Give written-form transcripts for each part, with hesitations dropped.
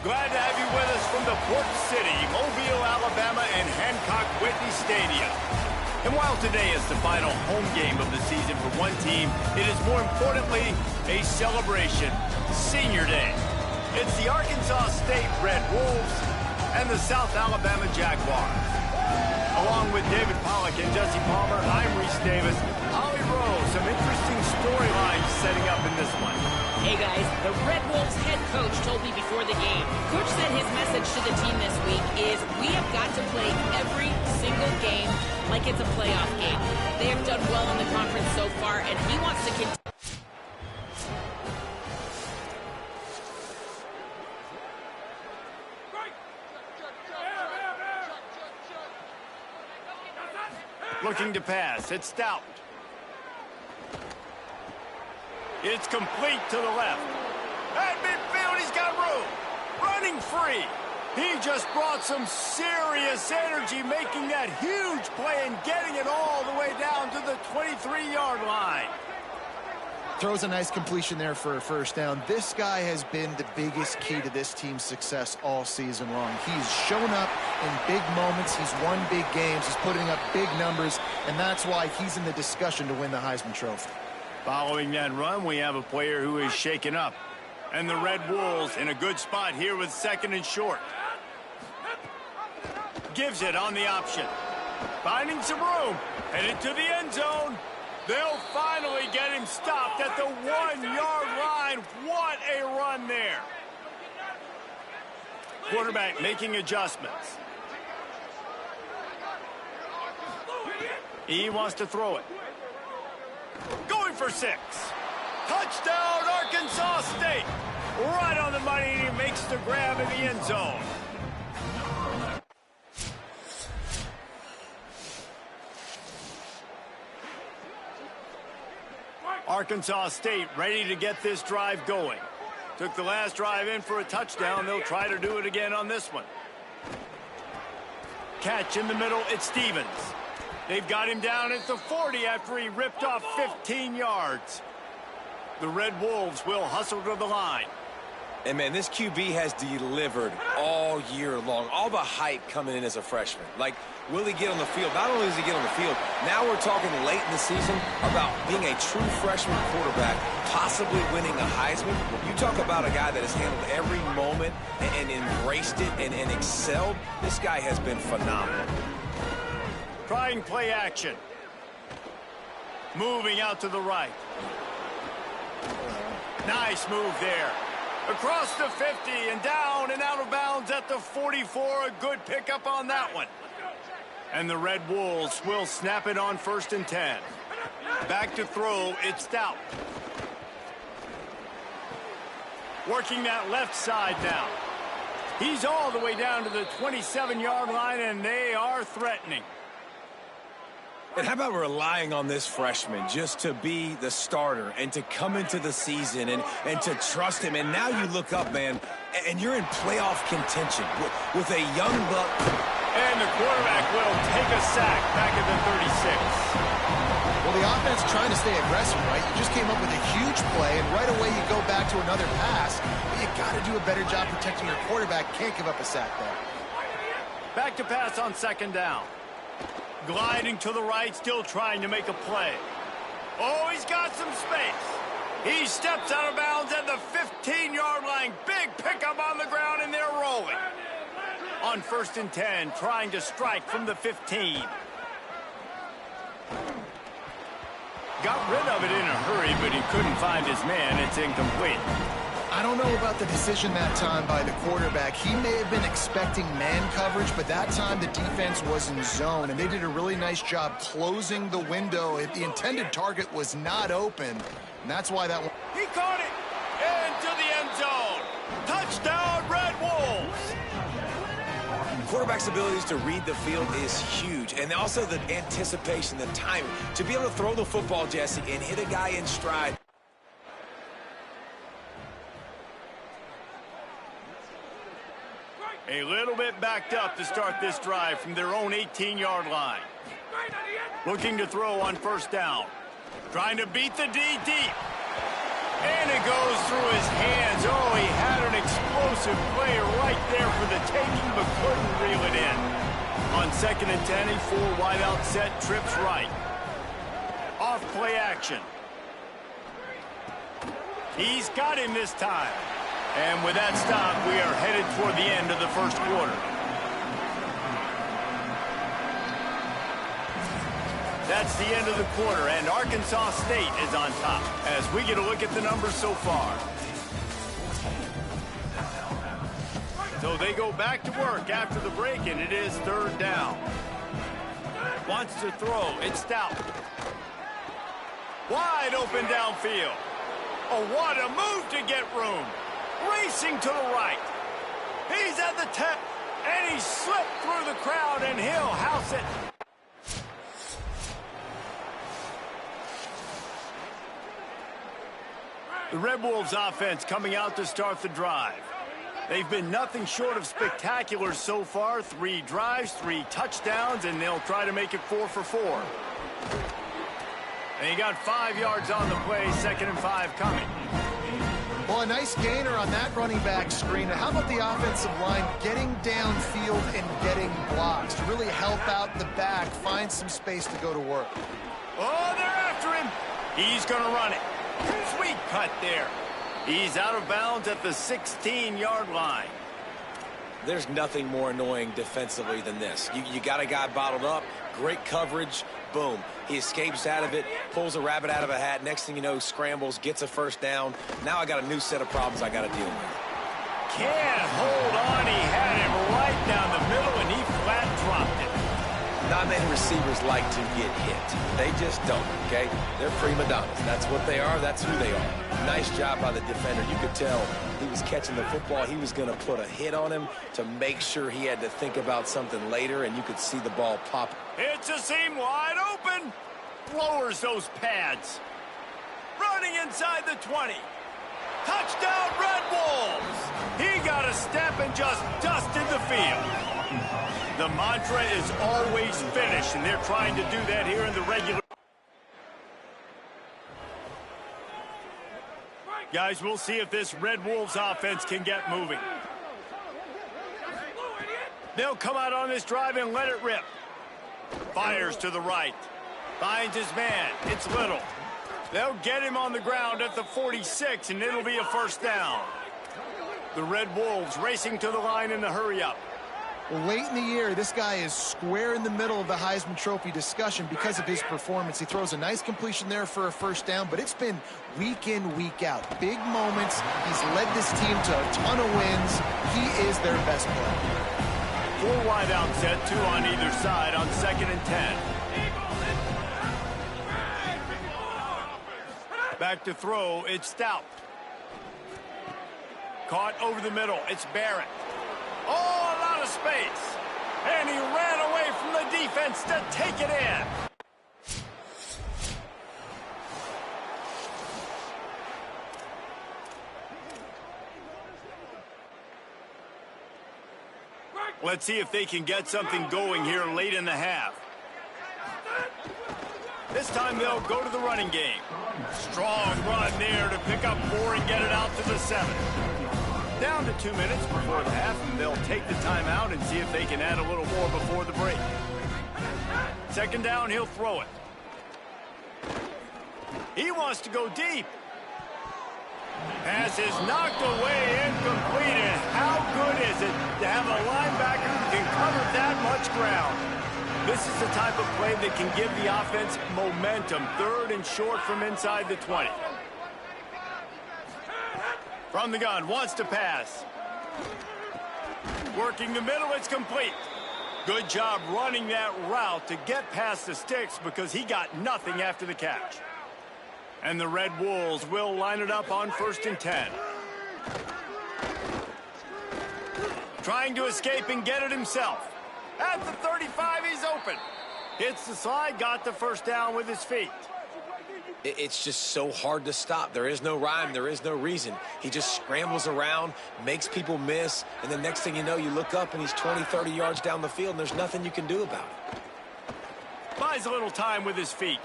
Glad to have you with us from the Port City, Mobile, Alabama, and Hancock Whitney Stadium. And while today is the final home game of the season for one team, it is more importantly a celebration, Senior Day. It's the Arkansas State Red Wolves and the South Alabama Jaguars. Along with David Pollack and Jesse Palmer, I'm Reese Davis. Holly Rose, some interesting storylines setting up in this one. Hey guys, the Red Wolves head coach told me before the game. Coach said his message to the team this week is we have got to play every single game like it's a playoff game. They have done well in the conference so far, and he wants to continue. Looking to pass, it's Stout. It's complete to the left. At midfield, he's got room. Running free. He just brought some serious energy, making that huge play and getting it all the way down to the 23-yard line. Throws a nice completion there for a first down. This guy has been the biggest key to this team's success all season long. He's shown up in big moments. He's won big games. He's putting up big numbers, and that's why he's in the discussion to win the Heisman Trophy. Following that run, we have a player who is shaken up. And the Red Wolves in a good spot here with second and short. Gives it on the option. Finding some room. Headed to the end zone. They'll finally get him stopped at the 1-yard line. What a run there. Quarterback making adjustments. He wants to throw it. Going for 6. Touchdown, Arkansas State. Right on the money, and he makes the grab in the end zone. Arkansas State ready to get this drive going. Took the last drive in for a touchdown. They'll try to do it again on this one. Catch in the middle, it's Stevens. They've got him down at the 40 after he ripped off 15 yards. The Red Wolves will hustle to the line. And, man, this QB has delivered all year long. All the hype coming in as a freshman. Like, will he get on the field? Not only does he get on the field, now we're talking late in the season about being a true freshman quarterback, possibly winning a Heisman. You talk about a guy that has handled every moment and embraced it and excelled. This guy has been phenomenal. Trying play action. Moving out to the right. Nice move there. Across the 50 and down and out of bounds at the 44. A good pickup on that one. And the Red Wolves will snap it on 1st and 10. Back to throw, it's Stout. Working that left side now. He's all the way down to the 27-yard line, and they are threatening. And how about relying on this freshman just to be the starter and to come into the season and to trust him? And now you look up, man, and you're in playoff contention with a young buck. And the quarterback will take a sack back at the 36. Well, the offense trying to stay aggressive, right? You just came up with a huge play, and right away you go back to another pass. But you got to do a better job protecting your quarterback. Can't give up a sack there. Back to pass on 2nd down. Gliding to the right, still trying to make a play. Oh, he's got some space. He steps out of bounds at the 15-yard line. Big pickup on the ground, and they're rolling. On 1st and 10, trying to strike from the 15. Got rid of it in a hurry, but he couldn't find his man. It's incomplete. I don't know about the decision that time by the quarterback. He may have been expecting man coverage, but that time the defense was in zone, and they did a really nice job closing the window. The intended target was not open, and that's why that one... He caught it into the end zone. Touchdown, Red Wolves. Quarterback's abilities to read the field is huge, and also the anticipation, the timing. To be able to throw the football, Jesse, and hit a guy in stride. A little bit backed up to start this drive from their own 18-yard line. Looking to throw on 1st down. Trying to beat the D deep. And it goes through his hands. Oh, he had an explosive explosive play right there for the taking, but couldn't reel it in. On 2nd and 10, a 4-wideout set, trips right. Off play action. He's got him this time. And with that stop, we are headed toward the end of the first quarter. That's the end of the quarter, and Arkansas State is on top as we get a look at the numbers so far. So they go back to work after the break, and it is 3rd down. Wants to throw. It's Stout. Wide open downfield. Oh, what a move to get room. Racing to the right. He's at the 10, and he slipped through the crowd, and he'll house it. The Red Wolves offense coming out to start the drive. They've been nothing short of spectacular so far. 3 drives, 3 touchdowns, and they'll try to make it 4 for 4. And he got 5 yards on the play, 2nd and 5 coming. Well, a nice gainer on that running back screen. How about the offensive line getting downfield and getting blocks to really help out the back, find some space to go to work? Oh, they're after him. He's going to run it. Sweet cut there. He's out of bounds at the 16-yard line. There's nothing more annoying defensively than this. You got a guy bottled up, great coverage, boom. He escapes out of it, pulls a rabbit out of a hat. Next thing you know, scrambles, gets a 1st down. Now I got a new set of problems I got to deal with. Can't hold on. He had him right down the middle, and he flat dropped it. Not many receivers like to get hit. They just don't, okay? They're prima donnas. That's what they are. That's who they are. Nice job by the defender. You could tell he was catching the football. He was going to put a hit on him to make sure he had to think about something later, and you could see the ball pop. It's a seam wide open. Lowers those pads. Running inside the 20. Touchdown, Red Wolves. He got a step and just dusted the field. The mantra is always finish, and they're trying to do that here in the regular. Guys, we'll see if this Red Wolves offense can get moving. They'll come out on this drive and let it rip. Fires to the right. Finds his man. It's Little. They'll get him on the ground at the 46, and it'll be a 1st down. The Red Wolves racing to the line in the hurry-up. Well, late in the year, this guy is square in the middle of the Heisman Trophy discussion because of his performance. He throws a nice completion there for a 1st down, but it's been week in, week out. Big moments. He's led this team to a ton of wins. He is their best player. 4 wide out set, 2 on either side on 2nd and 10. Back to throw, it's Stout. Caught over the middle, it's Barrett. Oh, a lot of space. And he ran away from the defense to take it in. Let's see if they can get something going here late in the half. This time they'll go to the running game. Strong run there to pick up 4 and get it out to the 7. Down to 2 minutes before the half, and they'll take the timeout and see if they can add a little more before the break. 2nd down, he'll throw it. He wants to go deep. Pass is knocked away, incomplete, and how good is it to have a linebacker who can cover that much ground? This is the type of play that can give the offense momentum. 3rd and short from inside the 20. From the gun, wants to pass. Working the middle, it's complete. Good job running that route to get past the sticks because he got nothing after the catch. And the Red Wolves will line it up on 1st and 10. Trying to escape and get it himself. At the 35, he's open. Hits the slide, got the 1st down with his feet. It's just so hard to stop. There is no rhyme. There is no reason. He just scrambles around, makes people miss, and the next thing you know, you look up and he's 20, 30 yards down the field, and there's nothing you can do about it. Buys a little time with his feet.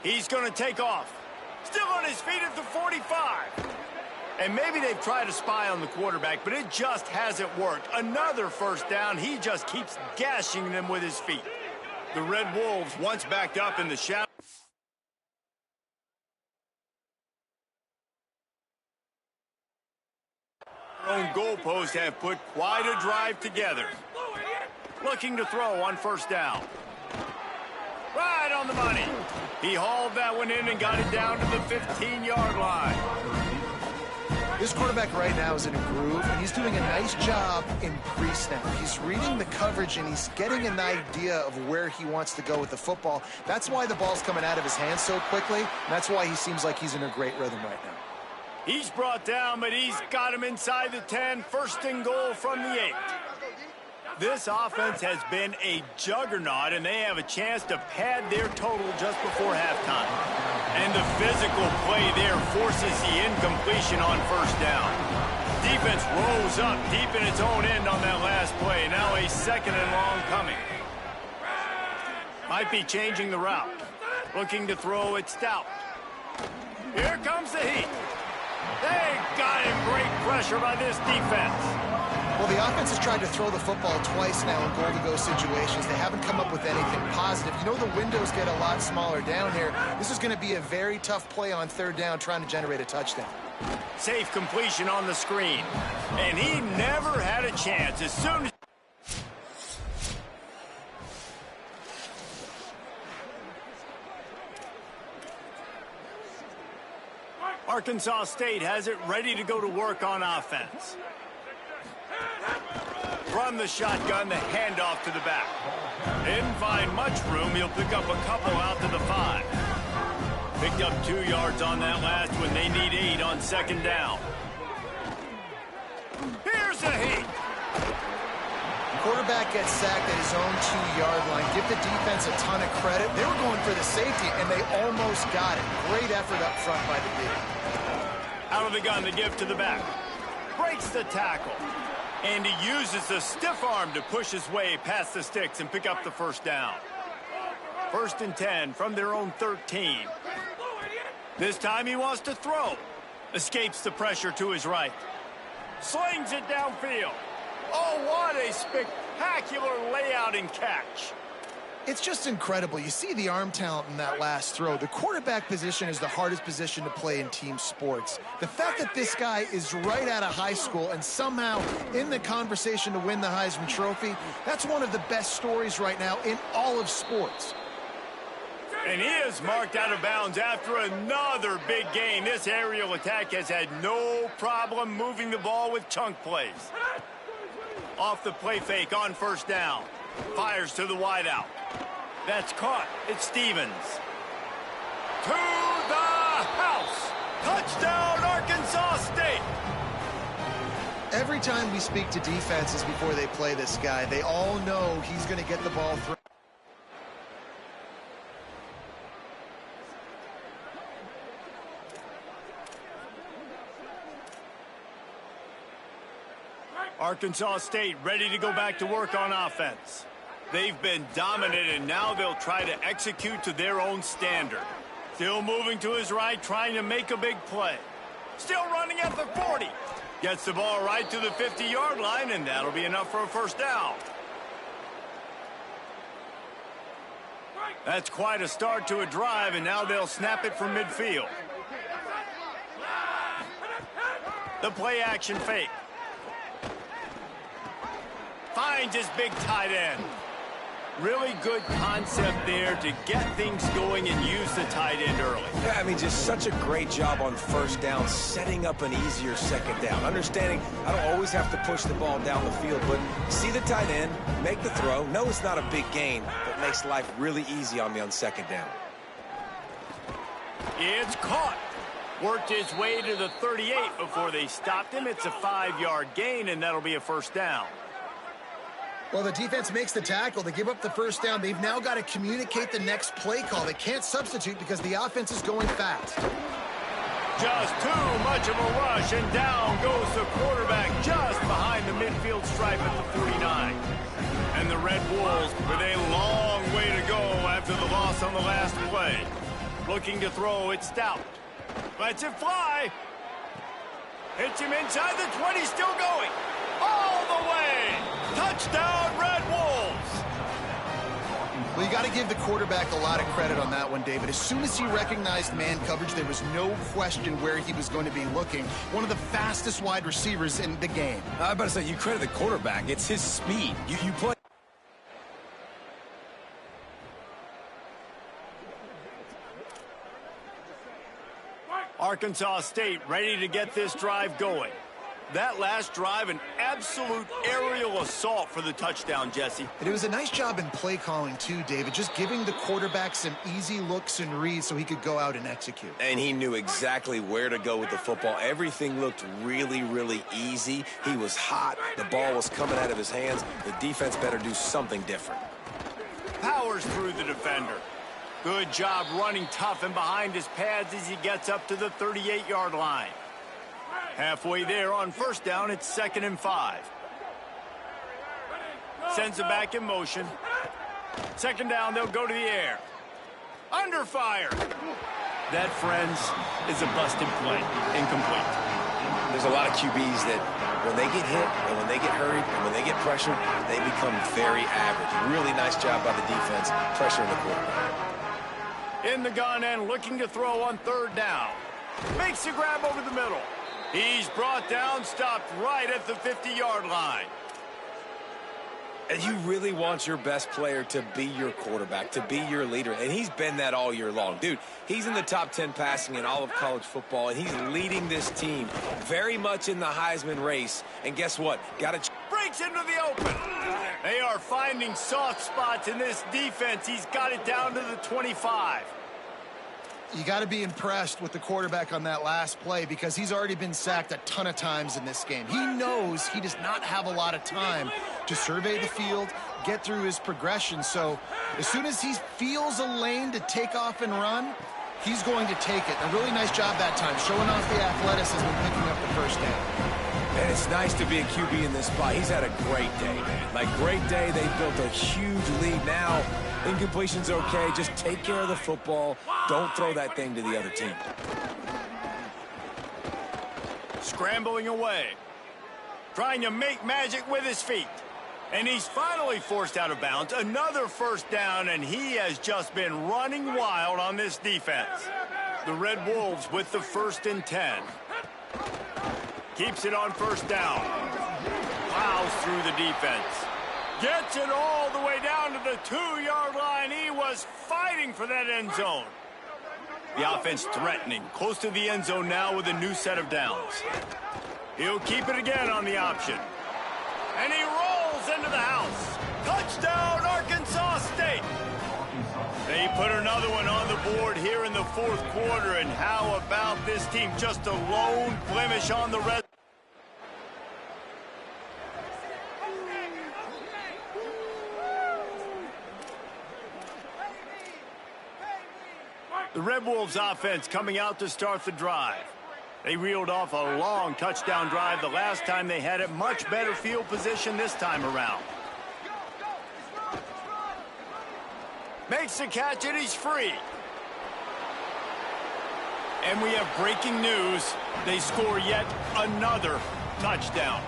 He's going to take off. Still on his feet at the 45. And maybe they've tried to spy on the quarterback, but it just hasn't worked. Another first down. He just keeps gashing them with his feet. The Red Wolves, once backed up in the shadow. Their own goalposts have put quite a drive together. Looking to throw on first down. Right on the money. He hauled that one in and got it down to the 15-yard line. This quarterback right now is in a groove, and he's doing a nice job in pre-snap. He's reading the coverage, and he's getting an idea of where he wants to go with the football. That's why the ball's coming out of his hands so quickly, and that's why he seems like he's in a great rhythm right now. He's brought down, but he's got him inside the 10. First and goal from the 8. This offense has been a juggernaut, and they have a chance to pad their total just before halftime. And the physical play there forces the incompletion on first down. Defense rose up deep in its own end on that last play. Now a second and long coming. Might be changing the route. Looking to throw it Stout. Here comes the heat. They got him. Great pressure by this defense. Well, the offense has tried to throw the football twice now in goal-to-go situations. They haven't come up with anything positive. You know the windows get a lot smaller down here. This is going to be a very tough play on third down trying to generate a touchdown. Safe completion on the screen. And he never had a chance. As soon as... Arkansas State has it ready to go to work on offense. From the shotgun, the handoff to the back. Didn't find much room. He'll pick up a couple out to the 5. Picked up 2 yards on that last one. They need 8 on second down. Here's the heat. The quarterback gets sacked at his own 2-yard line. Give the defense a ton of credit. They were going for the safety, and they almost got it. Great effort up front by the D. Out of the gun, the give to the back. Breaks the tackle. And he uses the stiff arm to push his way past the sticks and pick up the first down. First and 10 from their own 13. This time he wants to throw. Escapes the pressure to his right. Slings it downfield. Oh, what a spectacular layout and catch. It's just incredible. You see the arm talent in that last throw. The quarterback position is the hardest position to play in team sports. The fact that this guy is right out of high school and somehow in the conversation to win the Heisman Trophy, that's one of the best stories right now in all of sports. And he is marked out of bounds after another big gain. This aerial attack has had no problem moving the ball with chunk plays. Off the play fake on first down. Fires to the wideout. That's caught. It's Stevens. To the house. Touchdown, Arkansas State. Every time we speak to defenses before they play this guy, they all know he's going to get the ball through. Arkansas State ready to go back to work on offense. They've been dominant, and now they'll try to execute to their own standard. Still moving to his right, trying to make a big play. Still running at the 40. Gets the ball right to the 50-yard line, and that'll be enough for a first down. That's quite a start to a drive, and now they'll snap it from midfield. The play-action fake. Finds his big tight end. Really good concept there to get things going and use the tight end early. Yeah, I mean, just such a great job on first down, setting up an easier second down. Understanding I don't always have to push the ball down the field, but see the tight end, make the throw. No, it's not a big gain, but makes life really easy on me on second down. It's caught. Worked his way to the 38 before they stopped him. It's a 5-yard gain, and that'll be a first down. Well, the defense makes the tackle. They give up the first down. They've now got to communicate the next play call. They can't substitute because the offense is going fast. Just too much of a rush, and down goes the quarterback just behind the midfield stripe at the 49. And the Red Wolves with a long way to go after the loss on the last play. Looking to throw, it's Stout. Lets it fly. Hits him inside the 20, still going. All the way. Touchdown, Red Wolves. Well, you got to give the quarterback a lot of credit on that one, David. As soon as he recognized man coverage, there was no question where he was going to be looking. One of the fastest wide receivers in the game. I'm about to say, you credit the quarterback. It's his speed. You play. Arkansas State ready to get this drive going. That last drive, an absolute aerial assault for the touchdown, Jesse. And it was a nice job in play calling, too, David, just giving the quarterback some easy looks and reads so he could go out and execute. And he knew exactly where to go with the football. Everything looked really, really easy. He was hot. The ball was coming out of his hands. The defense better do something different. Powers through the defender. Good job running tough and behind his pads as he gets up to the 38-yard line. Halfway there on first down, it's 2nd and 5. Sends it back in motion. 2nd down, they'll go to the air. Under fire. That, friends, is a busted play. Incomplete. There's a lot of QBs that when they get hit and when they get hurried and when they get pressured, they become very average. Really nice job by the defense pressuring the quarterback. In the gun and looking to throw on 3rd down. Makes the grab over the middle. He's brought down, stopped right at the 50-yard line. And you really want your best player to be your quarterback, to be your leader. And he's been that all year long. Dude, he's in the top 10 passing in all of college football, and he's leading this team very much in the Heisman race. And guess what? Breaks into the open. They are finding soft spots in this defense. He's got it down to the 25. You got to be impressed with the quarterback on that last play because he's already been sacked a ton of times in this game. He knows he does not have a lot of time to survey the field, get through his progression. So as soon as he feels a lane to take off and run, he's going to take it. A really nice job that time, showing off the athleticism and picking up the first down. And it's nice to be a QB in this spot. He's had a great day, man. Like, great day. They built a huge lead. Now, incompletion's okay. Just take care of the football. Don't throw that thing to the other team. Scrambling away. Trying to make magic with his feet. And he's finally forced out of bounds. Another first down, and he has just been running wild on this defense. The Red Wolves with the 1st and 10. Keeps it on first down. Plows through the defense. Gets it all the way down to the 2-yard line. He was fighting for that end zone. The offense threatening. Close to the end zone now with a new set of downs. He'll keep it again on the option. And he rolls into the house. Touchdown, Arkansas State. They put another one on the board here in the 4th quarter. And how about this team? Just a lone blemish on the red. The Red Wolves offense coming out to start the drive. They reeled off a long touchdown drive the last time they had it. Much better field position this time around. Makes the catch and he's free. And we have breaking news. They score yet another touchdown.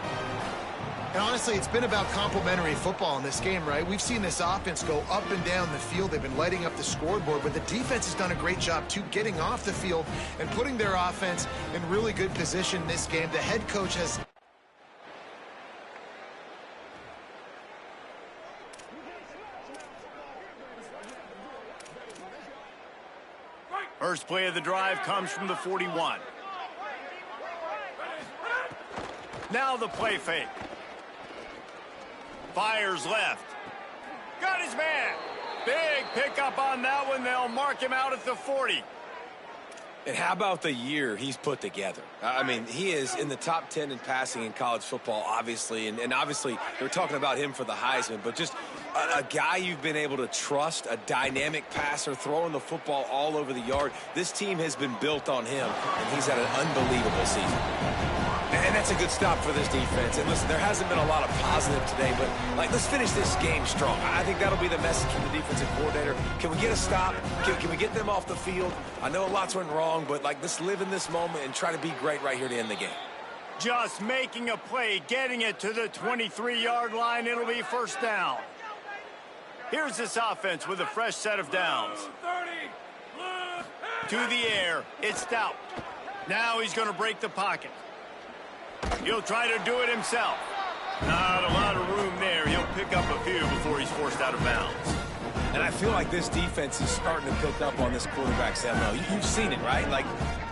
And honestly, it's been about complementary football in this game, right? We've seen this offense go up and down the field. They've been lighting up the scoreboard, but the defense has done a great job, too, getting off the field and putting their offense in really good position in this game. The head coach has... First play of the drive comes from the 41. Now the play fake. Fires left. Got his man. Big pickup on that one. They'll mark him out at the 40. And how about the year he's put together? I mean, he is in the top 10 in passing in college football, obviously. And obviously, they're talking about him for the Heisman. But just a guy you've been able to trust, a dynamic passer, throwing the football all over the yard. This team has been built on him, and he's had an unbelievable season. And that's a good stop for this defense. And listen, there hasn't been a lot of positive today, but let's finish this game strong. I think that'll be the message from the defensive coordinator. Can we get a stop? Can we get them off the field? I know lots went wrong, but let's live in this moment and try to be great right here to end the game. Just making a play, getting it to the 23-yard line. It'll be first down. Here's this offense with a fresh set of downs. To the air, it's Stout. Now he's going to break the pocket. He'll try to do it himself. Not a lot of room there. He'll pick up a few before he's forced out of bounds. And I feel like this defense is starting to pick up on this quarterback's MO. You've seen it, right? Like,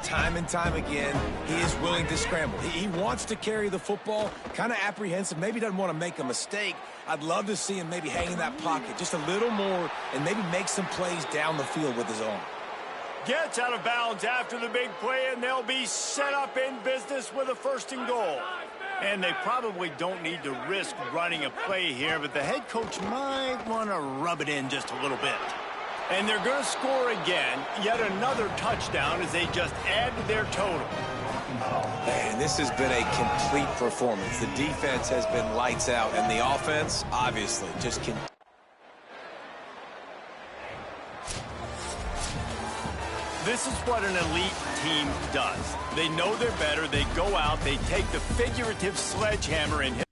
time and time again, he is willing to scramble. He wants to carry the football, kind of apprehensive, maybe doesn't want to make a mistake. I'd love to see him maybe hang in that pocket just a little more and maybe make some plays down the field with his own. Gets out of bounds after the big play, and they'll be set up in business with a 1st and goal. And they probably don't need to risk running a play here, but the head coach might want to rub it in just a little bit. And they're going to score again, yet another touchdown as they just add to their total. Man, this has been a complete performance. The defense has been lights out, and the offense, obviously, just can. This is what an elite team does. They know they're better. They go out, they take the figurative sledgehammer and hit.